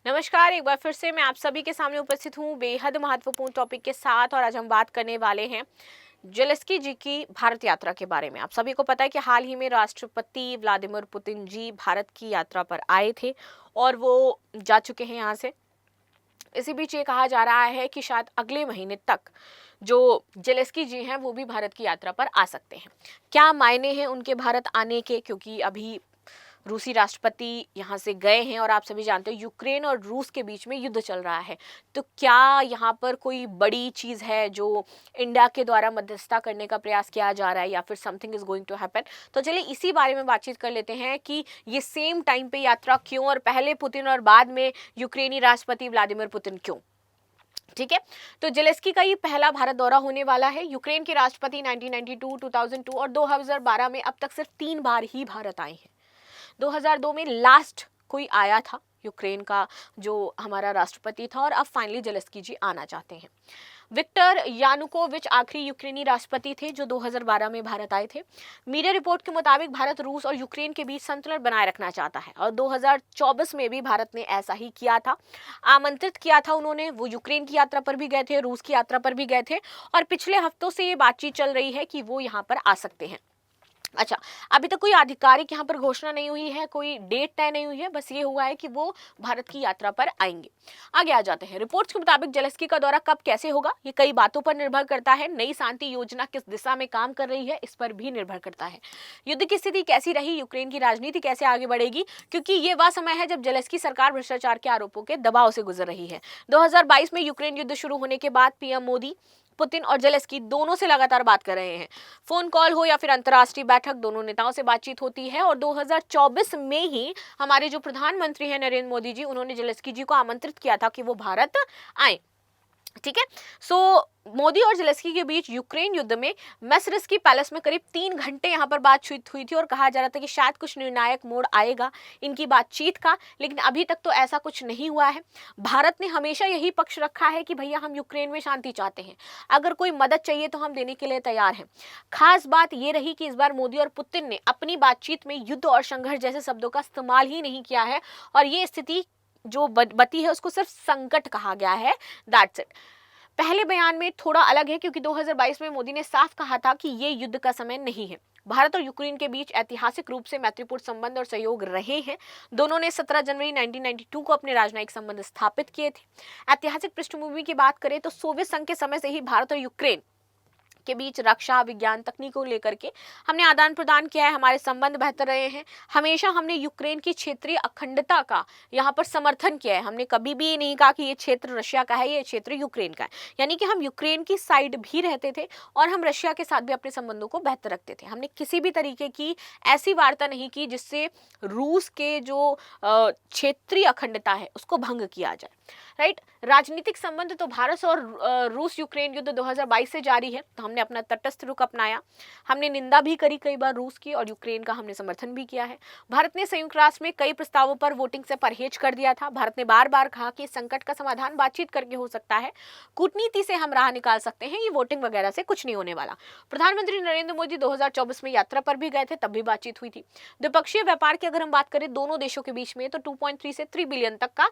नमस्कार, एक बार फिर से मैं आप सभी के सामने उपस्थित हूँ बेहद महत्वपूर्ण टॉपिक के साथ। और आज हम बात करने वाले हैं जेलेस्की जी की भारत यात्रा के बारे में। आप सभी को पता है कि हाल ही में राष्ट्रपति व्लादिमीर पुतिन जी भारत की यात्रा पर आए थे और वो जा चुके हैं यहाँ से। इसी बीच ये कहा जा रहा है कि शायद अगले महीने तक जो जेलेस्की जी हैं वो भी भारत की यात्रा पर आ सकते हैं। क्या मायने हैं उनके भारत आने के, क्योंकि अभी रूसी राष्ट्रपति यहाँ से गए हैं और आप सभी जानते हैं यूक्रेन और रूस के बीच में युद्ध चल रहा है। तो क्या यहाँ पर कोई बड़ी चीज़ है जो इंडिया के द्वारा मध्यस्थता करने का प्रयास किया जा रहा है, या फिर something is going to happen. तो चलिए इसी बारे में बातचीत कर लेते हैं कि ये सेम टाइम पे यात्रा क्यों, और पहले पुतिन और बाद में यूक्रेनी राष्ट्रपति व्लादिमीर पुतिन क्यों। ठीक है, तो जेलेस्की का ये पहला भारत दौरा होने वाला है। यूक्रेन के राष्ट्रपति 1992, 2002 और 2012 में अब तक सिर्फ 3 बार ही भारत आए हैं। 2002 में लास्ट कोई आया था यूक्रेन का जो हमारा राष्ट्रपति था, और अब फाइनली जेलेस्की जी आना चाहते हैं। विक्टर यानुकोविच आखिरी यूक्रेनी राष्ट्रपति थे जो 2012 में भारत आए थे। मीडिया रिपोर्ट के मुताबिक भारत रूस और यूक्रेन के बीच संतुलन बनाए रखना चाहता है, और 2024 में भी भारत ने ऐसा ही किया था। आमंत्रित किया था उन्होंने, वो यूक्रेन की यात्रा पर भी गए थे, रूस की यात्रा पर भी गए थे, और पिछले हफ्तों से ये बातचीत चल रही है कि वो यहाँ पर आ सकते हैं। अच्छा, अभी तक कोई आधिकारिक यहाँ पर घोषणा नहीं हुई है, कोई डेट तय नहीं हुई है, बस ये हुआ है कि वो भारत की यात्रा पर आएंगे। आगे आ जाते हैं। रिपोर्ट्स के मुताबिक जेलेस्की का दौरा कब कैसे होगा ये कई बातों पर निर्भर करता है। नई शांति योजना किस दिशा में काम कर रही है इस पर भी निर्भर करता है। युद्ध की स्थिति कैसी रही, यूक्रेन की राजनीति कैसे आगे बढ़ेगी, क्योंकि ये वह समय है जब जेलेस्की सरकार भ्रष्टाचार के आरोपों के दबाव से गुजर रही है। 2022 में यूक्रेन युद्ध शुरू होने के बाद पीएम मोदी, पुतिन और जेलेस्की दोनों से लगातार बात कर रहे हैं। फोन कॉल हो या फिर अंतर्राष्ट्रीय बैठक, दोनों नेताओं से बातचीत होती है। और 2024 में ही हमारे जो प्रधानमंत्री हैं नरेंद्र मोदी जी, उन्होंने जेलेस्की जी को आमंत्रित किया था कि वो भारत आए। ठीक है, सो मोदी और जेलेस्की के बीच यूक्रेन युद्ध में मेसरिस्की पैलेस में करीब 3 घंटे यहाँ पर बातचीत हुई थी, और कहा जा रहा था कि शायद कुछ निर्णायक मोड़ आएगा इनकी बातचीत का, लेकिन अभी तक तो ऐसा कुछ नहीं हुआ है। भारत ने हमेशा यही पक्ष रखा है कि भैया हम यूक्रेन में शांति चाहते हैं, अगर कोई मदद चाहिए तो हम देने के लिए तैयार हैं। खास बात ये रही कि इस बार मोदी और पुतिन ने अपनी बातचीत में युद्ध और संघर्ष जैसे शब्दों का इस्तेमाल ही नहीं किया है, और ये स्थिति जो बती है उसको सिर्फ संकट कहा गया है। That's it. पहले बयान में थोड़ा अलग है, क्योंकि 2022 में मोदी ने साफ कहा था कि ये युद्ध का समय नहीं है। भारत और यूक्रेन के बीच ऐतिहासिक रूप से मैत्रीपूर्ण संबंध और सहयोग रहे हैं। दोनों ने 17 जनवरी 1992 को अपने राजनयिक संबंध स्थापित किए थे। ऐतिहासिक पृष्ठभूमि की बात करें तो सोवियत संघ के समय से ही भारत और यूक्रेन के बीच रक्षा, विज्ञान, तकनीक को लेकर के हमने आदान प्रदान किया है, हमारे संबंध बेहतर रहे हैं। हमेशा हमने यूक्रेन की क्षेत्रीय अखंडता का यहाँ पर समर्थन किया है। हमने कभी भी ये नहीं कहा कि ये क्षेत्र रशिया का है, ये क्षेत्र यूक्रेन का है। यानी कि हम यूक्रेन की साइड भी रहते थे, और हम रशिया के साथ भी अपने संबंधों को बेहतर रखते थे। हमने किसी भी तरीके की ऐसी वार्ता नहीं की जिससे रूस के जो क्षेत्रीय अखंडता है उसको भंग किया जाए। राइट, राजनीतिक संबंध तो भारत और रूस यूक्रेन युद्ध 2022 से जारी है, तो हमने अपना तटस्थ रुख अपनाया। हमने निंदा भी करी कई बार रूस की, और यूक्रेन का हमने समर्थन भी किया है। भारत ने संयुक्त राष्ट्र में कई प्रस्तावों पर वोटिंग से परहेज कर दिया था। भारत ने बार बार कहा कि संकट का समाधान बातचीत करके हो सकता है, कूटनीति से हम राह निकाल सकते हैं, ये वोटिंग वगैरह से कुछ नहीं होने वाला। प्रधानमंत्री नरेंद्र मोदी 2024 में यात्रा पर भी गए थे, तब भी बातचीत हुई थी। द्विपक्षीय व्यापार की अगर हम बात करें दोनों देशों के बीच में, तो 2.3 से 3 बिलियन तक का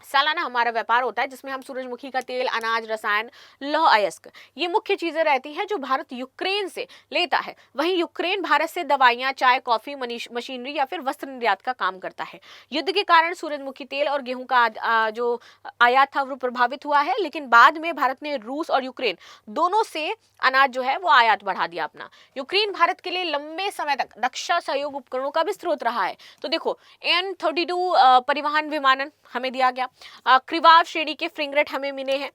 सालाना हमारा व्यापार होता है, जिसमें हम सूरजमुखी का तेल, अनाज, रसायन, लौह अयस्क, ये मुख्य चीजें रहती हैं जो भारत यूक्रेन से लेता है। वहीं यूक्रेन भारत से दवाइयां, चाय, कॉफी, मशीनरी या फिर वस्त्र निर्यात का काम करता है। युद्ध के कारण सूरजमुखी तेल और गेहूं का जो आयात था वो प्रभावित हुआ है, लेकिन बाद में भारत ने रूस और यूक्रेन दोनों से अनाज जो है वो आयात बढ़ा दिया अपना। यूक्रेन भारत के लिए लंबे समय तक रक्षा सहयोग उपकरणों का भी स्रोत रहा है। तो देखो, AN-32 परिवहन विमानन हमें दिया गया, क्रिवाव श्रेणी के फ्रिगेट हमें मिले हैं,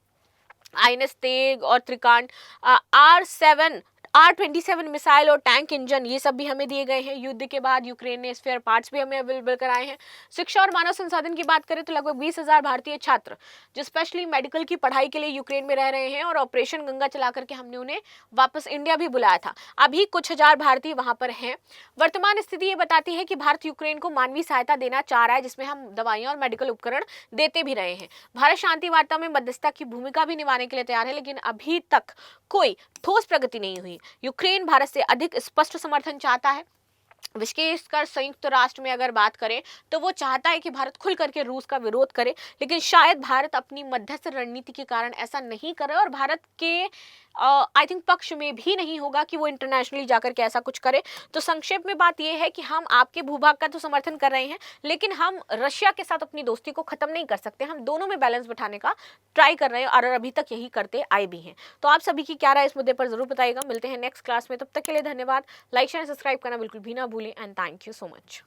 INS तेग और त्रिकांड, R27 मिसाइल और टैंक इंजन, ये सब भी हमें दिए गए हैं। युद्ध के बाद यूक्रेन ने स्पेयर पार्ट्स भी हमें अवेलेबल कराए हैं। शिक्षा और मानव संसाधन की बात करें तो लगभग 20,000 भारतीय छात्र जो स्पेशली मेडिकल की पढ़ाई के लिए यूक्रेन में रह रहे हैं, और ऑपरेशन गंगा चला करके हमने उन्हें वापस इंडिया भी बुलाया था। अभी कुछ हजार भारतीय वहां पर हैं। वर्तमान स्थिति ये बताती है कि भारत यूक्रेन को मानवीय सहायता देना चाह रहा है, जिसमें हम दवाइयां और मेडिकल उपकरण देते भी रहे हैं। भारत शांति वार्ता में मध्यस्थता की भूमिका भी निभाने के लिए तैयार है, लेकिन अभी तक कोई ठोस प्रगति नहीं हुई। यूक्रेन भारत से अधिक स्पष्ट समर्थन चाहता है। विशेषकर संयुक्त राष्ट्र में अगर बात करें तो वो चाहता है कि भारत खुल करके रूस का विरोध करे, लेकिन शायद भारत अपनी मध्यस्थ रणनीति के कारण ऐसा नहीं करे और भारत के आई थिंक पक्ष में भी नहीं होगा कि वो इंटरनेशनली जाकर के ऐसा कुछ करे। तो संक्षेप में बात ये है कि हम आपके भूभाग का तो समर्थन कर रहे हैं, लेकिन हम रशिया के साथ अपनी दोस्ती को खत्म नहीं कर सकते। हम दोनों में बैलेंस बैठाने का ट्राई कर रहे हैं और अभी तक यही करते आए भी हैं। तो आप सभी की क्या राय इस मुद्दे पर जरूर बताइएगा। मिलते हैं नेक्स्ट क्लास में, तब तक के लिए धन्यवाद। लाइक शेयर सब्सक्राइब करना बिल्कुल भी ना भूलें and thank you so much.